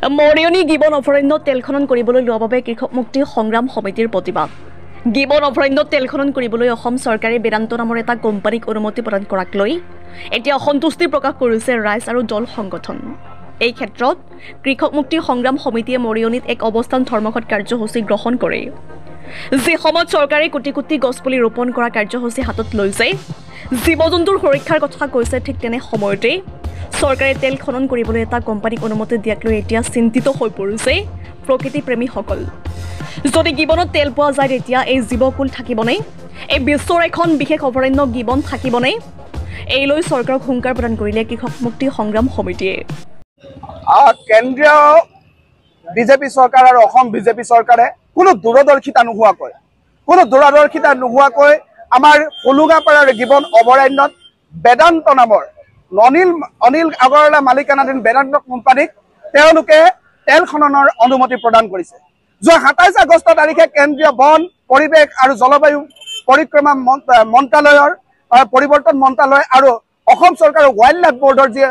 Mariani gibbon অভয়াৰণ্যত তেল খনন কৰিবলৈ লোৱা বাবে কৃষক মুক্তি সংগ্ৰাম সমিতিৰ প্ৰতিবাদ। গিবন অভয়াৰণ্যত তেল খনন কৰিবলৈ অসম চৰকাৰে বেদান্ত নামৰ এটা কোম্পানীক অনুমতি প্ৰদান কৰাক লৈ এতিয়া অসন্তুষ্টি প্ৰকাশ কৰিছে ৰাইজ আৰু দল সংগঠন। এই ক্ষেত্ৰত কৃষক মুক্তি সংগ্ৰাম সমিতিয়ে মৰিয়নিত এক অৱস্থান ধৰ্মঘট কাৰ্যসূচী গ্ৰহণ কৰে। যি সময়ত চৰকাৰে কোটি কোটি গছপুলি ৰোপণ কৰা কাৰ্যসূচী হাতত লৈছে, জীৱ-জন্তুৰ সুৰক্ষাৰ কথা কৈছে, ঠিক তেনে সময়তে চৰকাৰে তেল খনন কৰিবলৈ এটা কোম্পানীক অনুমতি দিয়াক লৈ এতিয়া চিন্তিত হৈ পৰিছে প্ৰকৃতিপ্ৰেমীসকল। যদি গিবনত তেল পোৱা যায় তেতিয়া এই জীৱকুল থাকিবনে? এই বিশ্বৰ এখন বিশেষ অভয়াৰণ্য গিবন থাকিবনে? এই লৈ চৰকাৰক হুংকাৰ প্ৰদান কৰিলে কৃষক মুক্তি সংগ্ৰাম সমিতিয়ে। কেন্দ্ৰীয় বিজেপি চৰকাৰ আৰু অসম বিজেপি চৰকাৰে কোনো দূৰদৰ্শিতা নোহোৱাকৈ আমাৰ হোলোঙাপাৰাৰ গিবন অভয়াৰণ্যত বেদান্ত নামৰ অনিল আগৰৱালা মালিকানাধীন বেদান্ত কোম্পানীক তেওঁলোকে তেল খননৰ অনুমতি প্ৰদান কৰিছে। যোৱা 27 আগষ্ট তাৰিখে কেন্দ্ৰীয় বন পৰিৱেশ আৰু জলবায়ু পৰিক্ৰমা মন্ত্ৰালয়ৰ পৰিৱৰ্তন মন্ত্ৰালয় আৰু অসম চৰকাৰৰ ৱাইল্ড লাইফ বৰ্ডৰ যি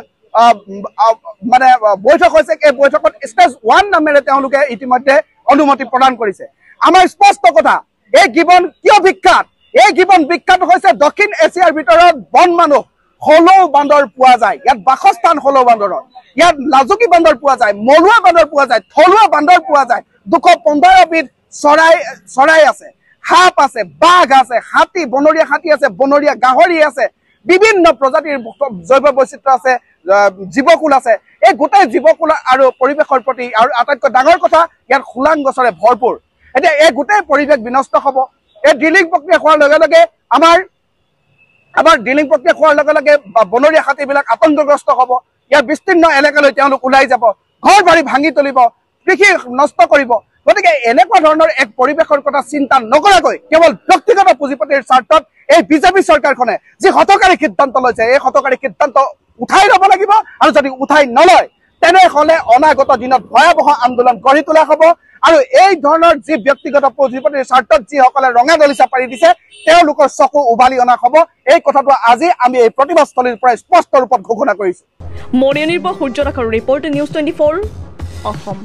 মানে বৈঠক হৈছে, এই বৈঠকত ষ্টেজ 1 নামেৰে তেওঁলোকে ইতিমধ্যে অনুমতি প্ৰদান কৰিছে। আমাৰ স্পষ্ট কথা, এই গিবন কিয় বিখ্যাত? এই গিবন বিখ্যাত হৈছে দক্ষিণ এছিয়াৰ ভিতৰত বন মানুহ হলৌ বান্দৰ পোৱা যায়, ইয়াত বাসস্থান হলৌ বান্দৰৰ, ইয়াত লাজুকী বান্দৰ পোৱা যায়, মলুৱা বান্দৰ পোৱা যায়, থলুৱা বান্দৰ পোৱা যায়, 215 বিধ চৰাই আছে, সাপ আছে, বাঘ আছে, হাতী, বনৰীয়া হাতী আছে, বনৰীয়া গাহৰি আছে, বিভিন্ন প্ৰজাতিৰ জৈৱ বৈচিত্ৰ্য আছে, জীৱকুল আছে। এই গোটেই জীৱকুল আৰু পৰিৱেশৰ প্ৰতি আৰু আটাইতকৈ ডাঙৰ কথা, ইয়াত খোলাং গছৰে ভৰপূৰ। এতিয়া এই গোটেই পৰিৱেশ বিনষ্ট হ'ব। এই ড্ৰিলিং প্ৰক্ৰিয়া হোৱাৰ লগে লগে আমাৰ ড্ৰিলিং প্ৰক্ৰিয়া হোৱাৰ লগে লগে বনৰীয়া হাতীবিলাক আতংকগ্ৰস্ত হ'ব। ইয়াৰ বিস্তীৰ্ণ এলেকালৈ তেওঁলোক ওলাই যাব, ঘৰ বাৰী ভাঙি তুলিব, কৃষি নষ্ট কৰিব। গতিকে এনেকুৱা ধৰণৰ এক পৰিৱেশৰ কথা চিন্তা নকৰাকৈ কেৱল ব্যক্তিগত পুঁজিপতিৰ স্বাৰ্থত এই বিজেপি চৰকাৰখনে যি হঠকাৰী সিদ্ধান্ত লৈছে, এই হঠকাৰী সিদ্ধান্ত উঠাই ল'ব লাগিব। আৰু যদি উঠাই নলয় তেনেহ'লে অনাগত দিনত ভয়াৱহ আন্দোলন গঢ়ি তোলা হ'ব। আৰু এই ধৰণৰ যি ব্যক্তিগত পুঁজিপতিৰ স্বাৰ্থত যিসকলে ৰঙা দলিচা পাৰি দিছে, তেওঁলোকৰ চকু উভালি অনা হ'ব। এই কথাটো আজি আমি এই প্ৰতিবাদস্থলীৰ পৰা স্পষ্ট ৰূপত ঘোষণা কৰিছোঁ। মৰিয়নিৰ পৰা সূৰ্য ৰাখাৰ ৰিপৰ্ট, নিউজ 24 অসম।